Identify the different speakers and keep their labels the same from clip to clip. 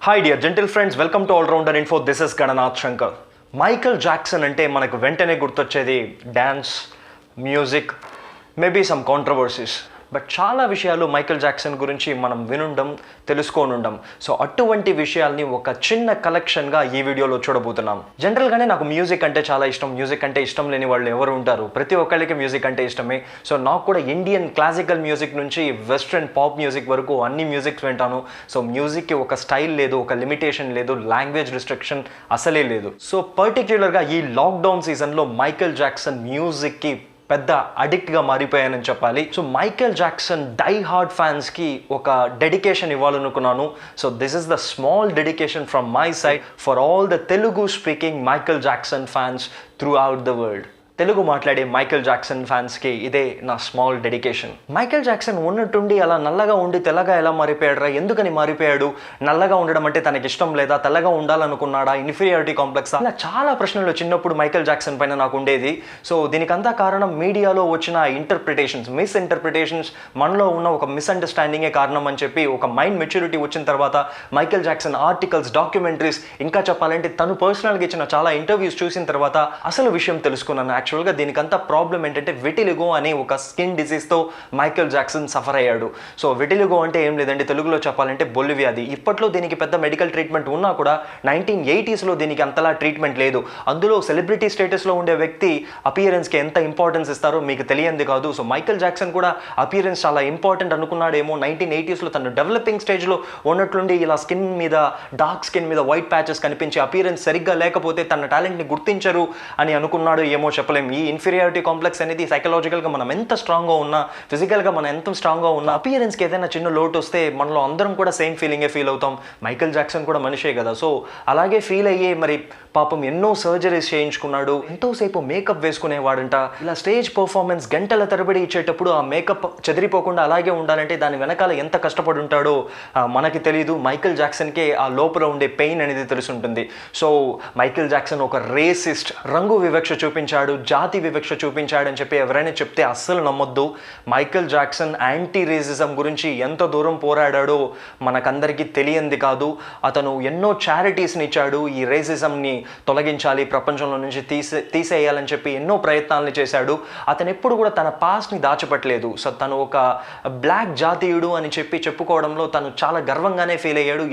Speaker 1: Hi dear gentle friends, welcome to All Rounder Info. This is Gananath Shankar. Michael Jackson అంటే మనకు వెంటనే గుర్తొచ్చేది dance, music, maybe some controversies. But చాలా విషయాలు Michael Jackson గురించి మనం వినుండం, తెలుసుకోనుండం. సో అటువంటి విషయాల్ని ఒక చిన్న కలెక్షన్గా ఈ వీడియోలో చూడబోతున్నాం. జనరల్గానే నాకు మ్యూజిక్ అంటే చాలా ఇష్టం. మ్యూజిక్ అంటే ఇష్టం లేని వాళ్ళు ఎవరు ఉంటారు? ప్రతి ఒక్కరికి మ్యూజిక్ అంటే ఇష్టమే. సో నాకు కూడా ఇండియన్ క్లాసికల్ మ్యూజిక్ నుంచి వెస్ట్రన్ పాప్ మ్యూజిక్ వరకు అన్ని మ్యూజిక్స్ వింటాను. సో మ్యూజిక్కి ఒక స్టైల్ లేదు, ఒక లిమిటేషన్ లేదు, లాంగ్వేజ్ రిస్ట్రిక్షన్ అసలే లేదు. సో పర్టిక్యులర్గా ఈ లాక్డౌన్ సీజన్లో మైకల్ జాక్సన్ మ్యూజిక్కి పెద్ద అడిక్ట్గా మారిపోయానని చెప్పాలి. So Michael Jackson die hard ఫ్యాన్స్కి ఒక డెడికేషన్ ఇవ్వాలనుకున్నాను. So this is the small dedication from my side for all the Telugu speaking Michael Jackson fans throughout the world. Telugu మాట్లాడే మైకేల్ జాక్సన్ ఫ్యాన్స్కి ఇదే నా స్మాల్ డెడికేషన్. మైకేల్ జాక్సన్ ఉన్నట్టుండి అలా నల్లగా ఉండి తెల్లగా ఎలా మారిపోయాడురా? ఎందుకని మారిపోయాడు? నల్లగా ఉండడం అంటే తనకి ఇష్టం లేదా? తెల్లగా ఉండాలనుకున్నాడా? Inferiority complex? అలా చాలా ప్రశ్నలు చిన్నప్పుడు మైకేల్ జాక్సన్ పైన నాకు ఉండేది. సో దీనికంతా కారణం మీడియాలో వచ్చిన ఇంటర్ప్రిటేషన్స్, మిస్ఇంటర్ప్రిటేషన్స్, మనలో ఉన్న ఒక మిస్అండర్స్టాండింగే కారణం అని చెప్పి ఒక మైండ్ మెచ్యూరిటీ వచ్చిన తర్వాత మైకేల్ జాక్సన్ ఆర్టికల్స్, డాక్యుమెంటరీస్, ఇంకా చెప్పాలంటే తను పర్సనల్గా ఇచ్చిన చాలా ఇంటర్వ్యూస్ చూసిన తర్వాత అసలు విషయం తెలుసుకున్నాను. యాక్చువల్గా దీనికంతా ప్రాబ్లం ఏంటంటే విటిలిగో అనే ఒక స్కిన్ డిసీజ్తో మైకేల్ జాక్సన్ సఫర్ అయ్యాడు. సో విటిలిగో అంటే ఏం లేదండి, తెలుగులో చెప్పాలంటే బొల్లి వ్యాధి. ఇప్పట్లో దీనికి పెద్ద మెడికల్ ట్రీట్మెంట్ ఉన్నా కూడా 1980s దీనికి అంతలా ట్రీట్మెంట్ లేదు. అందులో సెలబ్రిటీ స్టేటస్లో ఉండే వ్యక్తి అపియరెన్స్కి ఎంత ఇంపార్టెన్స్ ఇస్తారో మీకు తెలియంది కాదు. సో మైకేల్ జాక్సన్ కూడా అపియరెన్స్ చాలా ఇంపార్టెంట్ అనుకున్నాడేమో. 1980s తను డెవలపింగ్ స్టేజ్లో ఉన్నట్లుండి ఇలా స్కిన్ మీద, డార్క్ స్కిన్ మీద వైట్ ప్యాచెస్ కనిపించి అపియరెన్స్ సరిగ్గా లేకపోతే తన టాలెంట్ని గుర్తించరు అని అనుకున్నాడు ఏమో చెప్పలేం. ఈ ఇన్ఫీరియారిటీ కాంప్లెక్స్ అనేది సైకలాజికల్గా మనం ఎంత స్ట్రాంగ్గా ఉన్నా, ఫిజికల్గా మనం ఎంత స్ట్రాంగ్గా ఉన్నా, అపియరెన్స్కి ఏదైనా చిన్న లోటు వస్తే మనలో అందరం కూడా సేమ్ ఫీలింగే ఫీల్ అవుతాం. మైకేల్ జాక్సన్ కూడా మనిషే కదా. సో అలాగే ఫీల్ అయ్యే మరి పాపం ఎన్నో సర్జరీస్ చేయించుకున్నాడు, ఎంతోసేపు మేకప్ వేసుకునేవాడంట. ఇలా స్టేజ్ పర్ఫార్మెన్స్ గంటల తరబడి ఇచ్చేటప్పుడు ఆ మేకప్ చెదిరిపోకుండా అలాగే ఉండాలంటే దాని వెనకాల ఎంత కష్టపడి ఉంటాడో మనకి తెలీదు. మైకేల్ జాక్సన్కే ఆ లోపల ఉండే పెయిన్ అనేది తెలుసుంటుంది. సో మైకేల్ జాక్సన్ ఒక రేసిస్ట్, రంగు వివక్ష చూపించాడు, జాతి వివక్ష చూపించాడని చెప్పి ఎవరైనా చెప్తే అస్సలు నమ్మొద్దు. మైకేల్ జాక్సన్ యాంటీ రేసిజం గురించి ఎంత దూరం పోరాడాడో మనకందరికీ తెలియంది కాదు. అతను ఎన్నో చారిటీస్ని ఇచ్చాడు. ఈ రేసిజంని తొలగించాలి, ప్రపంచంలో నుంచి తీసేయాలని చెప్పి ఎన్నో ప్రయత్నాలను చేశాడు. అతను ఎప్పుడు కూడా తన పాస్ట్ని దాచిపెట్టలేదు. సో తను ఒక బ్లాక్ జాతీయుడు అని చెప్పుకోవడంలో తను చాలా గర్వంగానే ఫీల్ అయ్యాడు.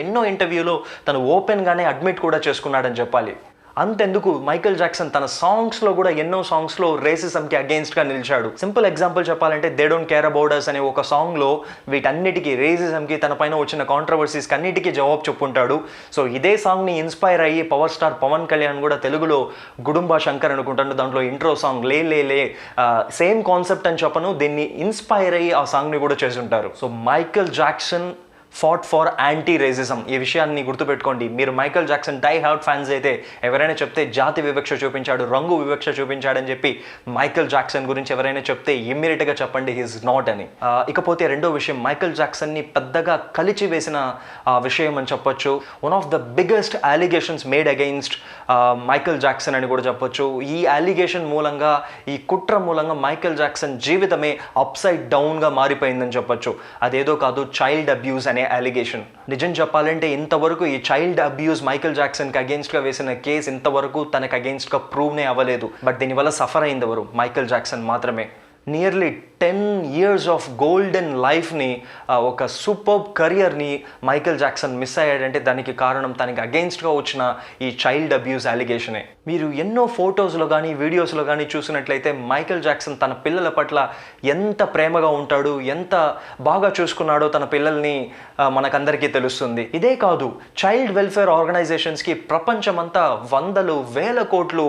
Speaker 1: ఎన్నో ఇంటర్వ్యూలో తను ఓపెన్గానే అడ్మిట్ కూడా చేసుకున్నాడని చెప్పాలి. అంతెందుకు, మైకేల్ జాక్సన్ తన సాంగ్స్లో కూడా ఎన్నో సాంగ్స్లో రేసిజంకి అగెయిన్స్ట్గా నిలిచాడు. సింపుల్ ఎగ్జాంపుల్ చెప్పాలంటే they don't care about us అనే ఒక సాంగ్లో వీటన్నిటికీ, రేసిజంకి, తన పైన వచ్చిన కాంట్రవర్సీస్కి అన్నిటికీ జవాబు చెప్పుంటాడు. సో ఇదే సాంగ్ని ఇన్స్పైర్ అయ్యి పవర్ స్టార్ పవన్ కళ్యాణ్ కూడా తెలుగులో గుడుంబా శంకర్ అనుకుంటాను, దాంట్లో ఇంట్రో సాంగ్ లే లే లే సేమ్ కాన్సెప్ట్ అని చెప్పను, దీన్ని ఇన్స్పైర్ అయ్యి ఆ సాంగ్ని కూడా చేసి ఉంటారు. So Michael Jackson fought for anti racism. ఈ విషయాన్ని గుర్తుపెట్టుకోండి. మీరు Michael Jackson die hard fans అయితే ఎవరైనా చెప్తే జాతి వివక్ష చూపించాడు, రంగు వివక్ష చూపించాడని చెప్పి మైకేల్ జాక్సన్ గురించి ఎవరైనా చెప్తే ఇమ్మీడియట్గా చెప్పండి హీఈస్ నాట్ అని. ఇకపోతే రెండో విషయం, మైకేల్ జాక్సన్ని పెద్దగా కలిచివేసిన విషయం అని చెప్పొచ్చు. One of the biggest allegations made against Michael Jackson అని కూడా చెప్పొచ్చు. ఈ అలిగేషన్ మూలంగా, ఈ కుట్ర మూలంగా మైకేల్ జాక్సన్ జీవితమే అప్సైడ్ డౌన్గా మారిపోయిందని చెప్పొచ్చు. అదేదో కాదు, చైల్డ్ అబ్యూస్ అనే అలిగేషన్. నిజం చెప్పాలంటే ఇంతవరకు ఈ చైల్డ్ అబ్యూస్ మైకేల్ జాక్సన్కి అగెయిన్స్ట్గా వేసిన కేసు ఇంతవరకు తనకు అగెయిన్స్ట్గా ప్రూవ్నే అవ్వలేదు. బట్ దీనివల్ల సఫర్ అయింది ఎవరు? మైకేల్ జాక్సన్ మాత్రమే. నియర్లీ 10 years ఆఫ్ గోల్డెన్ లైఫ్ని, ఒక సూపర్బ్ కెరియర్ని మైకేల్ జాక్సన్ మిస్ అయ్యాడంటే దానికి కారణం తనకి అగెయిన్స్ట్గా వచ్చిన ఈ చైల్డ్ అబ్యూస్ అలిగేషనే. మీరు ఎన్నో ఫొటోస్లో కానీ వీడియోస్లో కానీ చూసినట్లయితే మైకేల్ జాక్సన్ తన పిల్లల పట్ల ఎంత ప్రేమగా ఉంటాడు, ఎంత బాగా చూసుకున్నాడో తన పిల్లల్ని మనకందరికీ తెలుస్తుంది. ఇదే కాదు, చైల్డ్ వెల్ఫేర్ ఆర్గనైజేషన్స్కి ప్రపంచమంతా వందలు వేల కోట్లు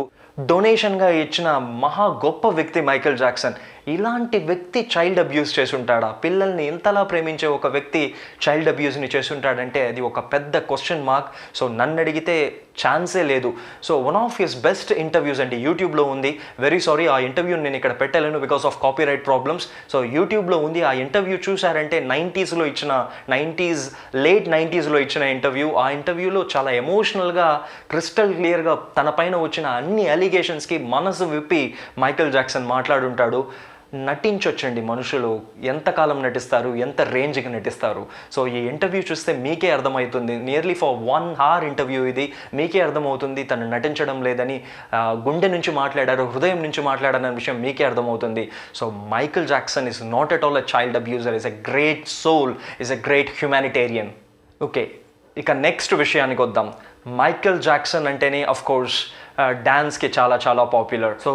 Speaker 1: డొనేషన్గా ఇచ్చిన మహా గొప్ప వ్యక్తి మైకేల్ జాక్సన్. ఇలాంటి వ్యక్తి చైల్డ్ అబ్యూస్ చేసుంటాడా? పిల్లల్ని ఇంతలా ప్రేమించే ఒక వ్యక్తి చైల్డ్ అబ్యూస్ని చేసుంటాడంటే అది ఒక పెద్ద క్వశ్చన్ మార్క్. సో నన్ను అడిగితే ఛాన్సే లేదు. So one of his best interviews అండి యూట్యూబ్లో ఉంది. వెరీ సారీ, ఆ ఇంటర్వ్యూని నేను ఇక్కడ పెట్టలేను because of copyright problems. So యూట్యూబ్లో ఉంది. ఆ ఇంటర్వ్యూ చూసారంటే 90s లేట్ 90s ఇచ్చిన ఇంటర్వ్యూ. ఆ ఇంటర్వ్యూలో చాలా ఎమోషనల్గా, క్రిస్టల్ క్లియర్గా తన పైన వచ్చిన అన్ని అలిగేషన్స్కి మనసు విప్పి మైకేల్ జాక్సన్ మాట్లాడుంటాడు. నటించొచ్చండి మనుషులు ఎంతకాలం నటిస్తారు, ఎంత రేంజ్కి నటిస్తారు. సో ఈ ఇంటర్వ్యూ చూస్తే మీకే అర్థమవుతుంది. నియర్లీ ఫర్ 1 hour ఇంటర్వ్యూ ఇది. మీకే అర్థమవుతుంది తను నటించడం లేదని, గుండె నుంచి మాట్లాడారు, హృదయం నుంచి మాట్లాడారన్న విషయం మీకే అర్థమవుతుంది. So Michael Jackson is not at all a child abuser, is a great soul, is a great humanitarian. Okay, ఇక నెక్స్ట్ విషయానికి వద్దాం. మైకేల్ జాక్సన్ అంటేనే అఫ్ కోర్స్ డ్యాన్స్కి చాలా చాలా పాపులర్. సో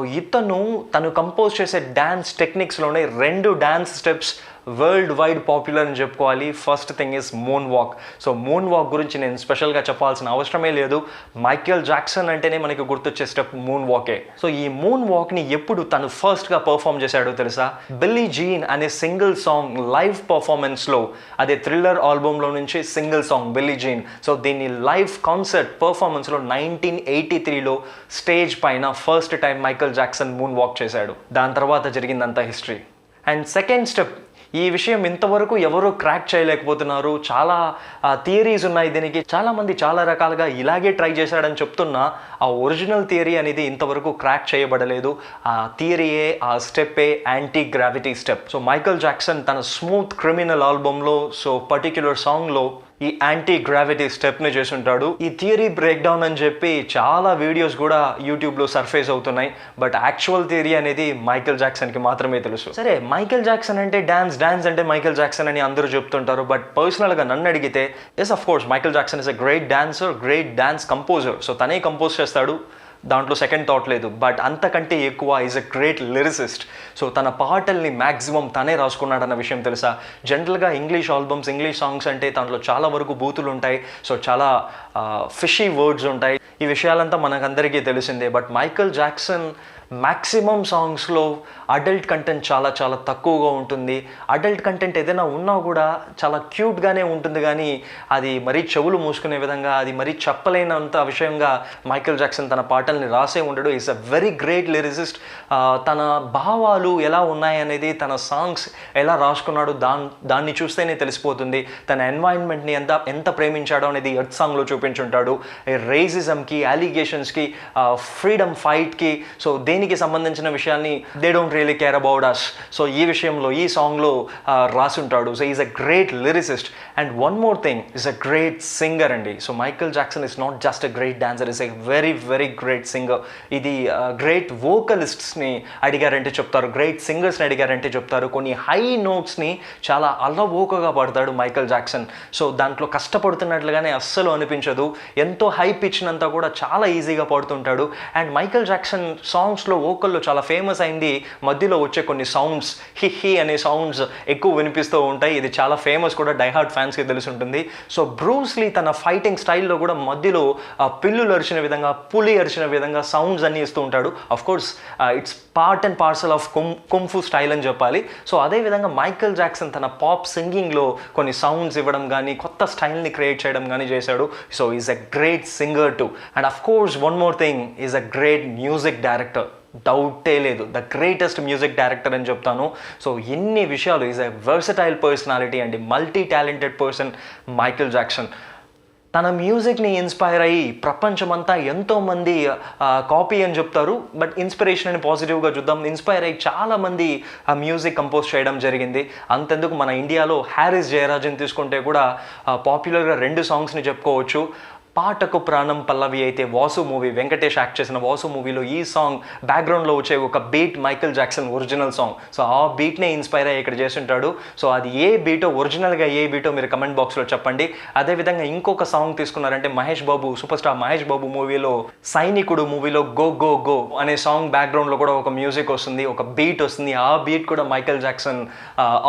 Speaker 1: తను కంపోజ్ చేసే డ్యాన్స్ టెక్నిక్స్లోనే 2 dance steps world wide popular అని చెప్పుకోవాలి. First thing is moon walk. So moon walk గురించి నేను స్పెషల్గా చెప్పాల్సిన అవసరమే లేదు. మైకేల్ జాక్సన్ అంటేనే మనకి గుర్తొచ్చే స్టెప్ మూన్ వాకే. సో ఈ మూన్ వాక్ని ఎప్పుడు తను ఫస్ట్గా పర్ఫామ్ చేశాడో తెలుసా? బిల్లీ జీన్ అనే సింగిల్ సాంగ్ లైవ్ పర్ఫార్మెన్స్లో, అదే థ్రిల్లర్ ఆల్బమ్లో నుంచి single song Billie Jean. So దీన్ని లైవ్ కాన్సర్ట్ పర్ఫార్మెన్స్లో 1983లో స్టేజ్ పైన first time Michael Jackson moon walk చేశాడు. దాని తర్వాత జరిగిందంతా హిస్టరీ. అండ్ సెకండ్ స్టెప్, ఈ విషయం ఇంతవరకు ఎవరు క్రాక్ చేయలేకపోతున్నారు. చాలా థియరీస్ ఉన్నాయి దీనికి. చాలామంది చాలా రకాలుగా ఇలాగే ట్రై చేశాడని చెప్తున్నా ఆ ఒరిజినల్ థియరీ అనేది ఇంతవరకు క్రాక్ చేయబడలేదు. ఆ థియరీయే, ఆ స్టెప్పే anti gravity step. So Michael Jackson తన స్మూత్ క్రిమినల్ ఆల్బమ్లో పర్టిక్యులర్ సాంగ్లో ఈ యాంటీ గ్రావిటీ స్టెప్ని చేసుంటాడు. ఈ థియరీ బ్రేక్ డౌన్ అని చెప్పి చాలా వీడియోస్ కూడా యూట్యూబ్లో సర్ఫేస్ అవుతున్నాయి. బట్ యాక్చువల్ థియరీ అనేది మైకేల్ జాక్సన్కి మాత్రమే తెలుసు. సరే, మైకేల్ జాక్సన్ అంటే డాన్స్ అంటే మైకేల్ జాక్సన్ అని అందరూ చెప్తుంటారు. బట్ పర్సనల్గా నన్ను అడిగితే yes, of course Michael Jackson is a great dancer, great dance composer. So తనే కంపోజ్ చేస్తాడు, దాంట్లో సెకండ్ థాట్ లేదు. బట్ అంతకంటే ఎక్కువ is a great lyricist. So తన పాటల్ని మ్యాక్సిమం తనే రాసుకున్నాడన్న విషయం తెలుసా? జనరల్గా ఇంగ్లీష్ ఆల్బమ్స్, ఇంగ్లీష్ సాంగ్స్ అంటే దాంట్లో చాలా వరకు బూతులు ఉంటాయి. సో చాలా ఫిషీ వర్డ్స్ ఉంటాయి. ఈ విషయాలంతా మనకందరికీ తెలిసిందే. బట్ మైకేల్ జాక్సన్ మ్యాక్సిమం సాంగ్స్లో అడల్ట్ కంటెంట్ చాలా చాలా తక్కువగా ఉంటుంది. అడల్ట్ కంటెంట్ ఏదైనా ఉన్నా కూడా చాలా క్యూట్గానే ఉంటుంది, కానీ అది మరీ చెవులు మూసుకునే విధంగా, అది మరీ చెప్పలేనంత విషయంగా మైకేల్ జాక్సన్ తన పాటల్ని రాసే ఉండడు. Is a very great lyricist. తన భావాలు ఎలా ఉన్నాయనేది, తన సాంగ్స్ ఎలా రాసుకున్నాడు దాన్ని చూస్తేనే తెలిసిపోతుంది. తన ఎన్వైరన్మెంట్ని ఎంత ప్రేమించాడో అనేది ఎర్త్ సాంగ్లో చూపించుంటాడు. రేసిజంకి, అలిగేషన్స్కి, ఫ్రీడమ్ ఫైట్కి, సో దేనికి సంబంధించిన విషయాన్ని they don't really care about us. So ఈ విషయంలో, ఈ సాంగ్లో రాసుంటాడు. So is a great lyricist. And one more thing, is a great singer అండి. So Michael Jackson is not just a great dancer, is a very very great singer. ఇది great వోకలిస్ట్స్ని అడిగారంటే చెప్తారు, గ్రేట్ సింగర్స్ని అడిగారంటే చెప్తారు. కొన్ని హై నోట్స్ని చాలా అల్లవోకగా పాడతాడు Michael Jackson. So దాంట్లో కష్టపడుతున్నట్లుగానే అస్సలు అనిపించదు. ఎంతో హై పిచ్నంతా కూడా చాలా ఈజీగా పాడుతుంటాడు. అండ్ మైకేల్ జాక్సన్ సాంగ్స్లో, వోకల్లో చాలా ఫేమస్ అయింది మధ్యలో వచ్చే కొన్ని సౌండ్స్, హి అనే సౌండ్స్ ఎక్కువ వినిపిస్తూ ఉంటాయి. ఇది చాలా ఫేమస్ కూడా, డైహార్డ్ ఫ్యాన్స్కి తెలిసి ఉంటుంది. సో బ్రూస్ లీ తన ఫైటింగ్ స్టైల్లో కూడా మధ్యలో పిల్లులు అరిచిన విధంగా, పులి అరిచిన విధంగా సౌండ్స్ అన్నీ ఇస్తూ ఉంటాడు. Of course it's part and parcel of kung fu style అని చెప్పాలి. సో అదేవిధంగా మైకేల్ జాక్సన్ తన పాప్ సింగింగ్లో కొన్ని సౌండ్స్ ఇవ్వడం కానీ, కొత్త స్టైల్ని క్రియేట్ చేయడం కానీ చేశాడు. So is a great singer to. And of course one more thing, is a great music director. డౌటే లేదు, ద గ్రేటెస్ట్ మ్యూజిక్ డైరెక్టర్ అని చెప్తాను. సో ఎన్ని విషయాలు, ఈజ్ ఎ వర్సటైల్ పర్సనాలిటీ అండి, multi talented person Michael Jackson. తన మ్యూజిక్ని inspire అయ్యి ప్రపంచమంతా ఎంతోమంది కాపీ అని చెప్తారు, బట్ ఇన్స్పిరేషన్ అని పాజిటివ్గా చూద్దాం. ఇన్స్పైర్ అయ్యి చాలామంది ఆ మ్యూజిక్ కంపోజ్ చేయడం జరిగింది. అంతెందుకు, మన ఇండియాలో హ్యారిస్ జయరాజన్ తీసుకుంటే కూడా పాపులర్గా 2 సాంగ్స్ని చెప్పుకోవచ్చు. పాటకు ప్రాణం పల్లవి అయితే వాసు మూవీ, వెంకటేష్ యాక్ట్ చేసిన వాసు మూవీలో ఈ సాంగ్ బ్యాక్గ్రౌండ్లో వచ్చే ఒక beat Michael Jackson original song. So ఆ బీట్నే ఇన్స్పైర్ అయ్యి ఇక్కడ చేస్తుంటాడు. సో అది ఏ బీటో, ఒరిజినల్గా ఏ బీటో మీరు కమెంట్ బాక్స్లో చెప్పండి. అదేవిధంగా ఇంకొక సాంగ్ తీసుకున్నారంటే మహేష్ బాబు, సూపర్ స్టార్ మహేష్ బాబు మూవీలో సైనికుడు మూవీలో గో గో గో అనే సాంగ్ బ్యాక్గ్రౌండ్లో కూడా ఒక మ్యూజిక్ వస్తుంది, ఒక బీట్ వస్తుంది. ఆ బీట్ కూడా మైకేల్ జాక్సన్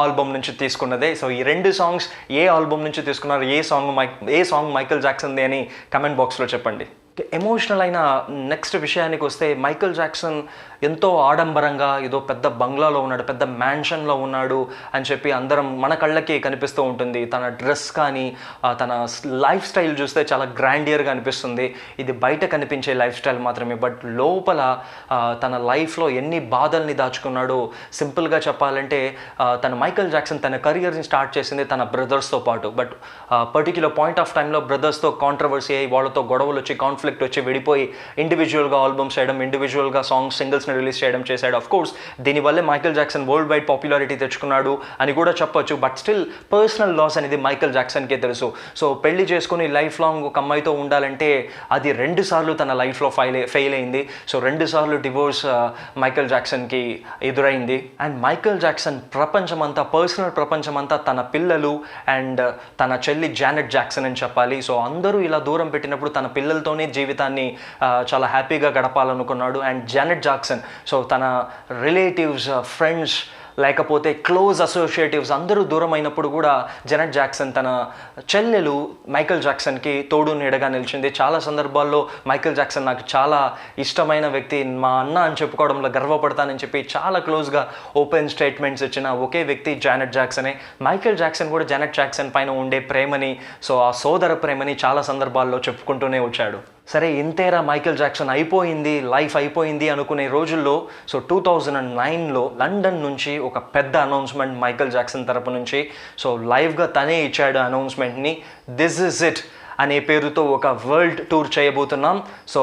Speaker 1: ఆల్బమ్ నుంచి తీసుకున్నదే. సో ఈ 2 సాంగ్స్ ఏ ఆల్బమ్ నుంచి తీసుకున్నారు, ఏ సాంగ్ మైకేల్ జాక్సన్ది అని కమెంట్ బాక్స్లో చెప్పండి. ఎమోషనల్ అయిన నెక్స్ట్ విషయానికి వస్తే, మైకేల్ జాక్సన్ ఎంతో ఆడంబరంగా ఏదో పెద్ద బంగ్లాలో ఉన్నాడు, పెద్ద మ్యాన్షన్లో ఉన్నాడు అని చెప్పి అందరం మన కళ్ళకి కనిపిస్తూ ఉంటుంది. తన డ్రెస్ కానీ, తన లైఫ్ స్టైల్ చూస్తే చాలా గ్రాండియర్గా అనిపిస్తుంది. ఇది బయట కనిపించే లైఫ్ స్టైల్ మాత్రమే, బట్ లోపల తన లైఫ్లో ఎన్ని బాధల్ని దాచుకున్నాడో. సింపుల్గా చెప్పాలంటే తన మైకేల్ జాక్సన్ తన కెరియర్ని స్టార్ట్ చేసింది తన బ్రదర్స్తో పాటు. బట్ పర్టిక్యులర్ పాయింట్ ఆఫ్ టైంలో బ్రదర్స్తో కాంట్రవర్సీ అయ్యి, వాళ్ళతో గొడవలు వచ్చి, కాన్ఫ్లిక్ట్ వచ్చి విడిపోయి ఇండివిజువల్గా ఆల్బమ్స్ చేయడం, ఇండివిజువల్గా సింగిల్స్ని సాంగ్స్ని రిలీజ్ చేయడం చేశాడు. ఆఫ్ కోర్స్ దీనివల్లే Michael Jackson world wide popularity తెచ్చుకున్నాడు అని కూడా చెప్పొచ్చు. బట్ స్టిల్ పర్సనల్ లాస్ అనేది మైకేల్ జాక్సన్కే తెలుసు. సో పెళ్లి చేసుకుని లైఫ్ లాంగ్ ఒక అమ్మాయితో ఉండాలంటే అది 2 సార్లు తన లైఫ్లో ఫెయిల్ అయింది. సో 2 సార్లు డివోర్స్ మైకేల్ జాక్సన్కి ఎదురైంది. అండ్ మైకేల్ జాక్సన్ ప్రపంచమంతా, పర్సనల్ ప్రపంచమంతా తన పిల్లలు అండ్ తన చెల్లి జానెట్ జాక్సన్ అని చెప్పాలి. సో అందరూ ఇలా దూరం పెట్టినప్పుడు తన పిల్లలతోనే జీవితాన్ని చాలా హ్యాపీగా గడపాలనుకున్నాడు. అండ్ జానెట్ జాక్సన్, సో తన రిలేటివ్స్, ఫ్రెండ్స్, లేకపోతే క్లోజ్ అసోసియేటివ్స్ అందరూ దూరం అయినప్పుడు కూడా జానెట్ జాక్సన్ తన చెల్లెలు మైకేల్ జాక్సన్కి తోడు నీడగా నిలిచింది. చాలా సందర్భాల్లో మైకేల్ జాక్సన్ నాకు చాలా ఇష్టమైన వ్యక్తి, మా అన్న అని చెప్పుకోవడంలో గర్వపడతానని చెప్పి చాలా క్లోజ్గా ఓపెన్ స్టేట్మెంట్స్ ఇచ్చిన ఒకే వ్యక్తి జానెట్ జాక్సనే. మైకేల్ జాక్సన్ కూడా జానెట్ జాక్సన్ పైన ఉండే ప్రేమని, సో ఆ సోదర ప్రేమని చాలా సందర్భాల్లో చెప్పుకుంటూనే వచ్చాడు. సరే ఇంతేరా మైకేల్ జాక్సన్ అయిపోయింది, లైఫ్ అయిపోయింది అనుకునే రోజుల్లో సో 2009లో లండన్ నుంచి ఒక పెద్ద అనౌన్స్మెంట్ మైకేల్ జాక్సన్ తరపు నుంచి. సో లైవ్గా తనే ఇచ్చాడు అనౌన్స్మెంట్ని. దిస్ ఇస్ ఇట్ అనే పేరుతో ఒక వరల్డ్ టూర్ చేయబోతున్నాం. So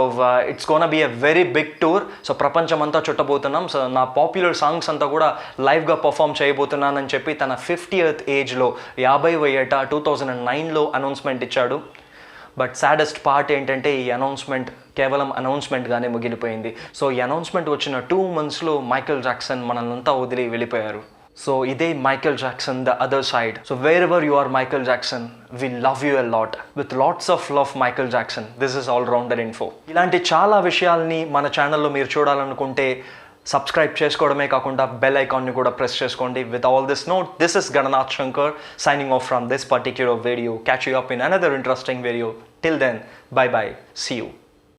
Speaker 1: it's gonna be a very big tour. So ప్రపంచమంతా చుట్టబోతున్నాం. సో నా పాపులర్ సాంగ్స్ అంతా కూడా లైవ్గా పర్ఫామ్ చేయబోతున్నానని చెప్పి తన 50th ఏజ్లో 50వ ఏట 2009లో అనౌన్స్మెంట్ ఇచ్చాడు. బట్ సాడెస్ట్ పార్ట్ ఏంటంటే ఈ అనౌన్స్మెంట్ కేవలం అనౌన్స్మెంట్గానే మిగిలిపోయింది. సో ఈ అనౌన్స్మెంట్ వచ్చిన 2 monthsలో మైకేల్ జాక్సన్ మనల్నంతా వదిలి వెళ్ళిపోయారు. సో ఇదే Michael Jackson the other side. So wherever you are Michael Jackson, we love you a lot with lots of love Michael Jackson. This is all rounder info. ఇలాంటి చాలా విషయాల్ని మన ఛానల్లో మీరు చూడాలనుకుంటే సబ్స్క్రైబ్ చేసుకోవడమే కాకుండా బెల్ ఐకాన్ని కూడా ప్రెస్ చేసుకోండి. With all this note, this is Gananath Shankar signing off from this particular video. Catch you up in another interesting video. Till then, bye bye. See you.